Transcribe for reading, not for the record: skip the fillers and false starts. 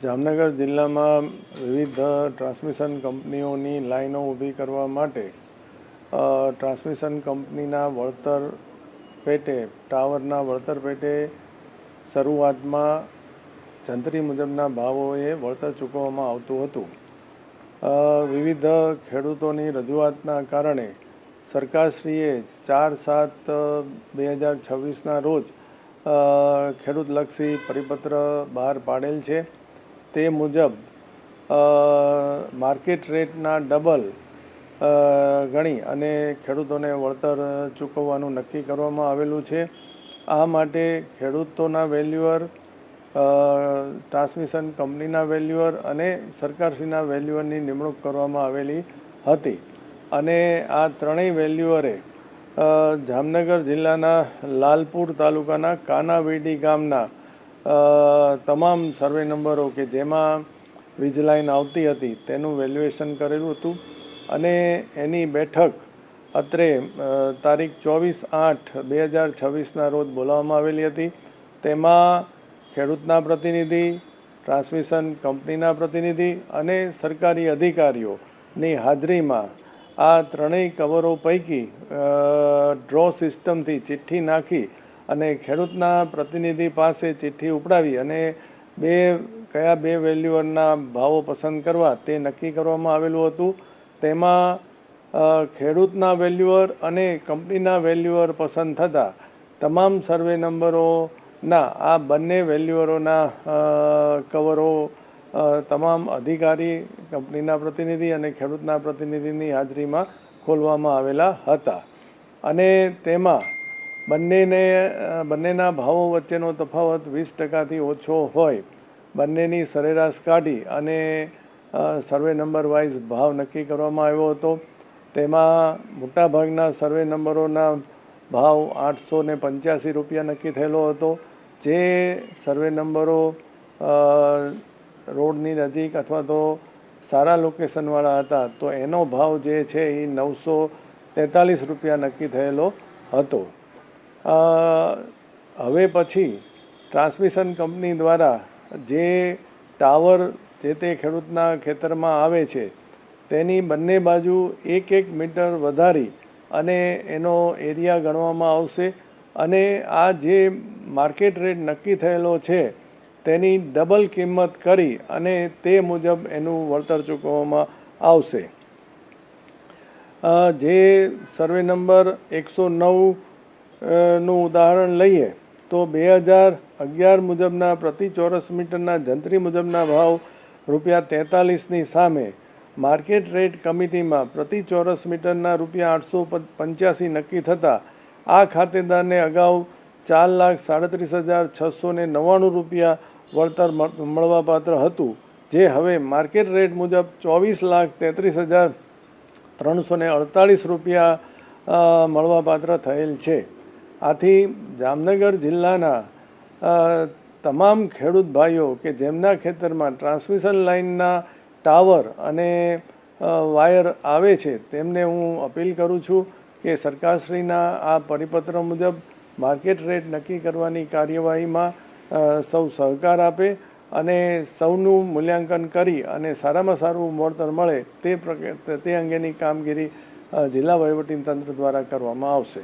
જામનગર જિલ્લામાં વિવિધ ટ્રાન્સમિશન કંપનીઓની લાઈનો ઊભી કરવા માટે ટ્રાન્સમિશન કંપનીના વળતર પેટે ટાવરના વળતર પેટે શરૂઆતમાં જંત્રી મુજબના ભાવોએ વળતર ચૂકવવામાં આવતું હતું. વિવિધ ખેડૂતોની રજૂઆતના કારણે સરકારશ્રીએ 4/7/2026ના રોજ ખેડૂતલક્ષી પરિપત્ર બહાર પાડેલ છે. તે મુજબ માર્કેટ રેટના ડબલ ગણી અને ખેડૂતોને વળતર ચૂકવવાનું નક્કી કરવામાં આવેલું છે. આ માટે ખેડૂતોના વેલ્યુઅર, ટ્રાન્સમિશન કંપનીના વેલ્યુઅર અને સરકારશ્રીના વેલ્યુઅરની નિમણૂક કરવામાં આવેલી હતી અને આ ત્રણેય વેલ્યુઅરે જામનગર જિલ્લાના લાલપુર તાલુકાના કાનાવેડી ગામના તમામ સર્વે નંબરો કે જેમાં વીજ લાઈન આવતી હતી તેનું વેલ્યુએશન કરેલું હતું અને એની બેઠક અત્રે તારીખ 24/8/2026ના રોજ બોલાવવામાં આવેલી હતી. તેમાં ખેડૂતના પ્રતિનિધિ, ટ્રાન્સમિશન કંપનીના પ્રતિનિધિ અને સરકારી અધિકારીઓની હાજરીમાં આ ત્રણેય કવરો પૈકી ડ્રો સિસ્ટમથી ચિઠ્ઠી નાખી અને ખેડૂતના પ્રતિનિધિ પાસે ચિઠ્ઠી ઉપડાવી અને કયા બે વેલ્યુઅરના ભાવો પસંદ કરવા તે નક્કી કરવામાં આવેલું હતું. તેમાં ખેડૂતના વેલ્યુઅર અને કંપનીના વેલ્યુઅર પસંદ થતાં તમામ સર્વે નંબરોના આ બંને વેલ્યુઅરોના કવરો તમામ અધિકારી, કંપનીના પ્રતિનિધિ અને ખેડૂતના પ્રતિનિધિની હાજરીમાં ખોલવામાં આવેલા હતા અને તેમાં બંનેના ભાવો વચ્ચેનો તફાવત 20%થી ઓછો હોય બંનેની સરેરાશ કાઢી અને સર્વે નંબર વાઇઝ ભાવ નક્કી કરવામાં આવ્યો હતો. તેમાં મોટાભાગના સર્વે નંબરોના ભાવ 885 રૂપિયા નક્કી થયેલો હતો. જે સર્વે નંબરો રોડની નજીક અથવા તો સારા લોકેશનવાળા હતા તો એનો ભાવ જે છે એ 943 રૂપિયા નક્કી થયેલો હતો. હવે પછી ટ્રાન્સમિશન કંપની દ્વારા જે ટાવર જે તે ખેડૂતના ખેતરમાં આવે છે તેની બંને બાજુ 1 મીટર વધારી અને એનો એરિયા ગણવામાં આવશે અને આ જે માર્કેટ રેટ નક્કી થયેલો છે તેની ડબલ કિંમત કરી અને તે મુજબ એનું વળતર ચૂકવવામાં આવશે. જે સર્વે નંબર 109નું ઉદાહરણ લઈએ તો 2011 મુજબના પ્રતિ ચોરસ મીટરના જંત્રી મુજબના ભાવ ₹43ની સામે માર્કેટ રેટ કમિટીમાં પ્રતિ ચોરસ મીટરના ₹885 નક્કી થતાં આ ખાતેદારને અગાઉ ₹4,37,699 વળતર મળવાપાત્ર હતું, જે હવે માર્કેટ રેટ મુજબ ₹24,33,348 મળવાપાત્ર થયેલ છે. આથી જામનગર જિલ્લાના તમામ ખેડૂત ભાઈઓ કે જેમના ખેતરમાં ટ્રાન્સમિશન લાઇનના ટાવર અને વાયર આવે છે તેમને હું અપીલ કરું છું કે સરકારશ્રીના આ પરિપત્ર મુજબ માર્કેટ રેટ નક્કી કરવાની કાર્યવાહીમાં સૌ સહકાર આપે અને સૌનું મૂલ્યાંકન કરી અને સારામાં સારું વળતર મળે તે અંગેની કામગીરી જિલ્લા વહીવટીતંત્ર દ્વારા કરવામાં આવશે.